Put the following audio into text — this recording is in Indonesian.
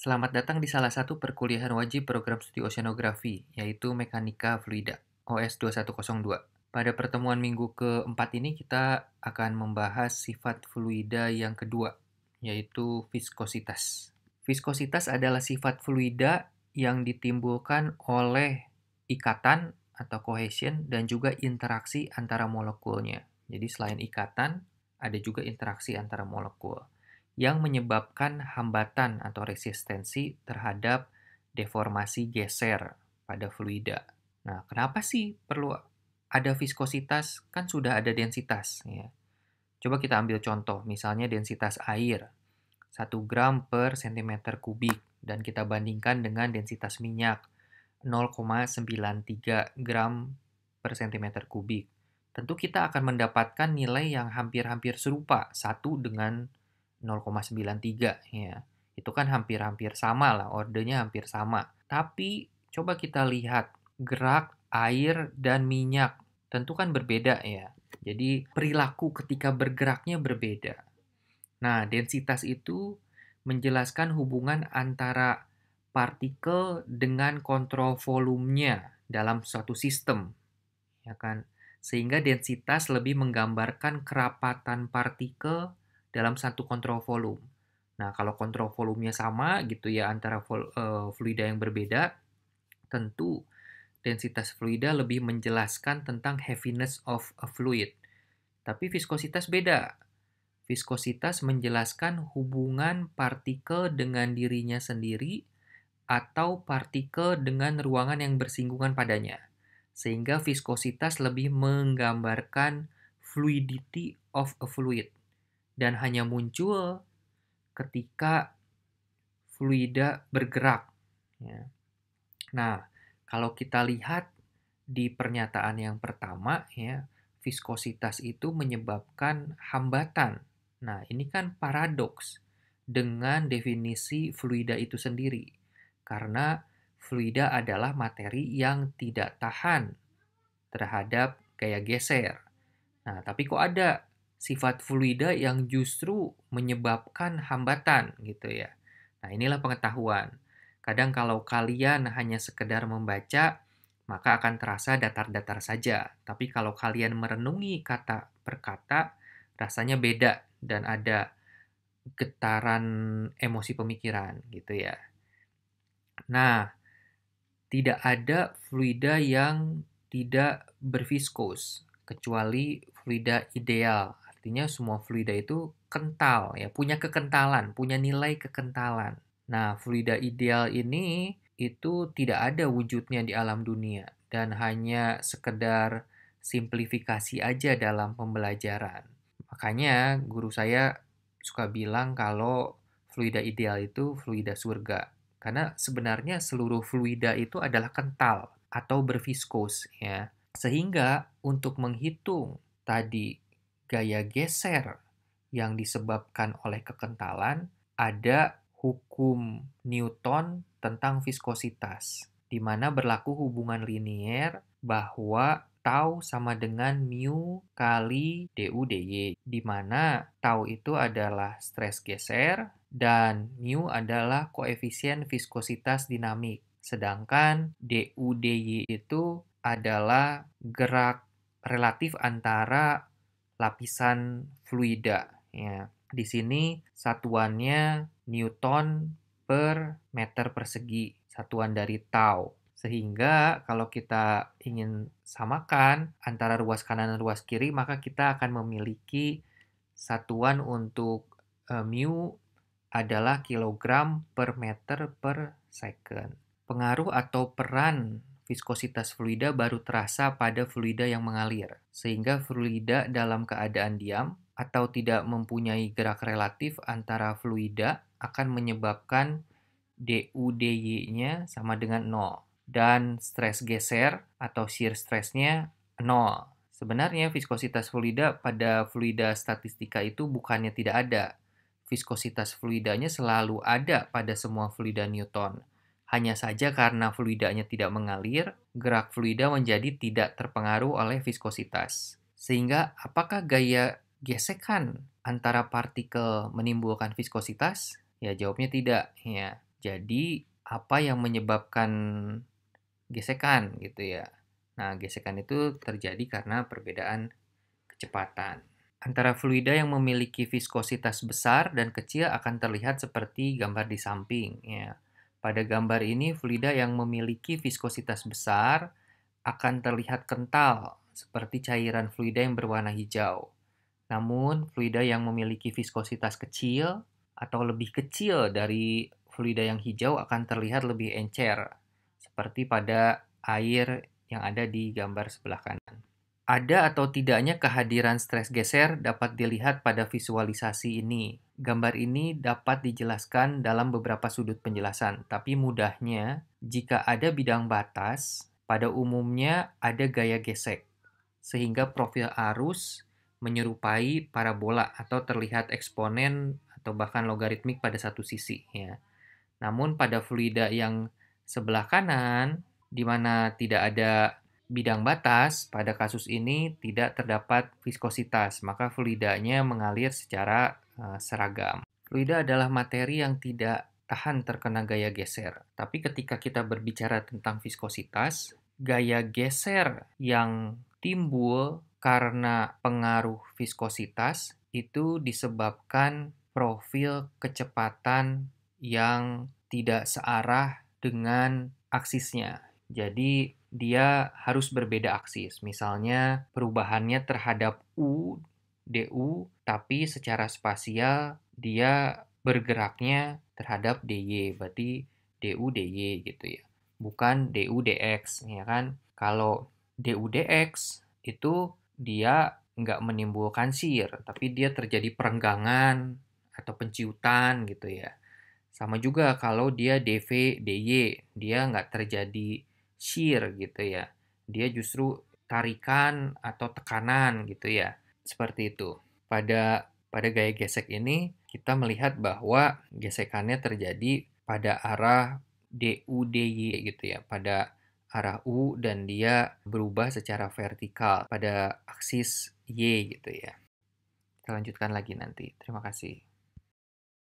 Selamat datang di salah satu perkuliahan wajib program studi oceanografi, yaitu Mekanika Fluida, OS 2102. Pada pertemuan minggu keempat ini kita akan membahas sifat fluida yang kedua, yaitu viskositas. Viskositas adalah sifat fluida yang ditimbulkan oleh ikatan atau cohesion dan juga interaksi antara molekulnya. Jadi selain ikatan, ada juga interaksi antara molekul yang menyebabkan hambatan atau resistensi terhadap deformasi geser pada fluida. Nah, kenapa sih perlu ada viskositas? Kan sudah ada densitas, ya. Coba kita ambil contoh, misalnya densitas air, 1 gram per centimeter kubik, dan kita bandingkan dengan densitas minyak, 0,93 gram per centimeter kubik. Tentu kita akan mendapatkan nilai yang hampir-hampir serupa, 1 dengan 0,93, ya. Itu kan hampir-hampir sama lah, ordernya hampir sama. Tapi coba kita lihat gerak air dan minyak, tentu kan berbeda ya. Jadi perilaku ketika bergeraknya berbeda. Nah, densitas itu menjelaskan hubungan antara partikel dengan kontrol volumenya dalam suatu sistem, ya kan? Sehingga densitas lebih menggambarkan kerapatan partikel dalam satu kontrol volume. Nah, kalau kontrol volumenya sama gitu ya antara fluida yang berbeda, tentu densitas fluida lebih menjelaskan tentang heaviness of a fluid. Tapi viskositas beda. Viskositas menjelaskan hubungan partikel dengan dirinya sendiri atau partikel dengan ruangan yang bersinggungan padanya. Sehingga viskositas lebih menggambarkan fluidity of a fluid dan hanya muncul ketika fluida bergerak. Ya. Nah, kalau kita lihat di pernyataan yang pertama, ya, viskositas itu menyebabkan hambatan. Nah, ini kan paradoks dengan definisi fluida itu sendiri. Karena fluida adalah materi yang tidak tahan terhadap gaya geser. Nah, tapi kok ada sifat fluida yang justru menyebabkan hambatan gitu ya. Nah, inilah pengetahuan. Kadang kalau kalian hanya sekedar membaca, maka akan terasa datar-datar saja. Tapi kalau kalian merenungi kata per kata, rasanya beda dan ada getaran emosi pemikiran gitu ya. Nah, tidak ada fluida yang tidak berviskos, kecuali fluida ideal. Artinya semua fluida itu kental, ya, punya kekentalan, punya nilai kekentalan. Nah, fluida ideal ini itu tidak ada wujudnya di alam dunia dan hanya sekedar simplifikasi aja dalam pembelajaran. Makanya guru saya suka bilang kalau fluida ideal itu fluida surga. Karena sebenarnya seluruh fluida itu adalah kental atau berviskos ya. Sehingga untuk menghitung tadi gaya geser yang disebabkan oleh kekentalan, ada hukum Newton tentang viskositas, di mana berlaku hubungan linier bahwa tau sama dengan mu kali du dy, di mana tau itu adalah stres geser dan mu adalah koefisien viskositas dinamik. Sedangkan du dy itu adalah gerak relatif antara lapisan fluida. Ya. Di sini satuannya Newton per meter persegi, satuan dari tau. Sehingga kalau kita ingin samakan antara ruas kanan dan ruas kiri, maka kita akan memiliki satuan untuk mu adalah kilogram per meter per second. Pengaruh atau peran viskositas fluida baru terasa pada fluida yang mengalir, sehingga fluida dalam keadaan diam atau tidak mempunyai gerak relatif antara fluida akan menyebabkan du dy-nya sama dengan 0 dan stres geser atau shear stress-nya 0. Sebenarnya viskositas fluida pada fluida statistika itu bukannya tidak ada. Viskositas fluidanya selalu ada pada semua fluida Newton. Hanya saja karena fluidanya tidak mengalir, gerak fluida menjadi tidak terpengaruh oleh viskositas. Sehingga apakah gaya gesekan antara partikel menimbulkan viskositas? Ya, jawabnya tidak. Ya. Jadi, apa yang menyebabkan gesekan gitu ya? Nah, gesekan itu terjadi karena perbedaan kecepatan. Antara fluida yang memiliki viskositas besar dan kecil akan terlihat seperti gambar di samping ya. Pada gambar ini, fluida yang memiliki viskositas besar akan terlihat kental seperti cairan fluida yang berwarna hijau. Namun, fluida yang memiliki viskositas kecil atau lebih kecil dari fluida yang hijau akan terlihat lebih encer, seperti pada air yang ada di gambar sebelah kanan. Ada atau tidaknya kehadiran stres geser dapat dilihat pada visualisasi ini. Gambar ini dapat dijelaskan dalam beberapa sudut penjelasan, tapi mudahnya, jika ada bidang batas, pada umumnya ada gaya gesek, sehingga profil arus menyerupai parabola atau terlihat eksponen atau bahkan logaritmik pada satu sisi ya. Namun pada fluida yang sebelah kanan di mana tidak ada bidang batas, pada kasus ini tidak terdapat viskositas, maka fluidanya mengalir secara seragam. Fluida adalah materi yang tidak tahan terkena gaya geser. Tapi ketika kita berbicara tentang viskositas, gaya geser yang timbul karena pengaruh viskositas itu disebabkan profil kecepatan yang tidak searah dengan aksisnya. Jadi dia harus berbeda aksis. Misalnya perubahannya terhadap du, tapi secara spasial dia bergeraknya terhadap dy, berarti du/dy gitu ya. Bukan du/dx, ya kan? Kalau du/dx itu dia nggak menimbulkan shear, tapi dia terjadi perenggangan atau penciutan gitu ya. Sama juga kalau dia dv/dy, dia nggak terjadi shear gitu ya. Dia justru tarikan atau tekanan gitu ya. Seperti itu. Pada gaya gesek ini kita melihat bahwa gesekannya terjadi pada arah du/dy gitu ya, pada arah u, dan dia berubah secara vertikal pada aksis y gitu ya. Kita lanjutkan lagi nanti. Terima kasih.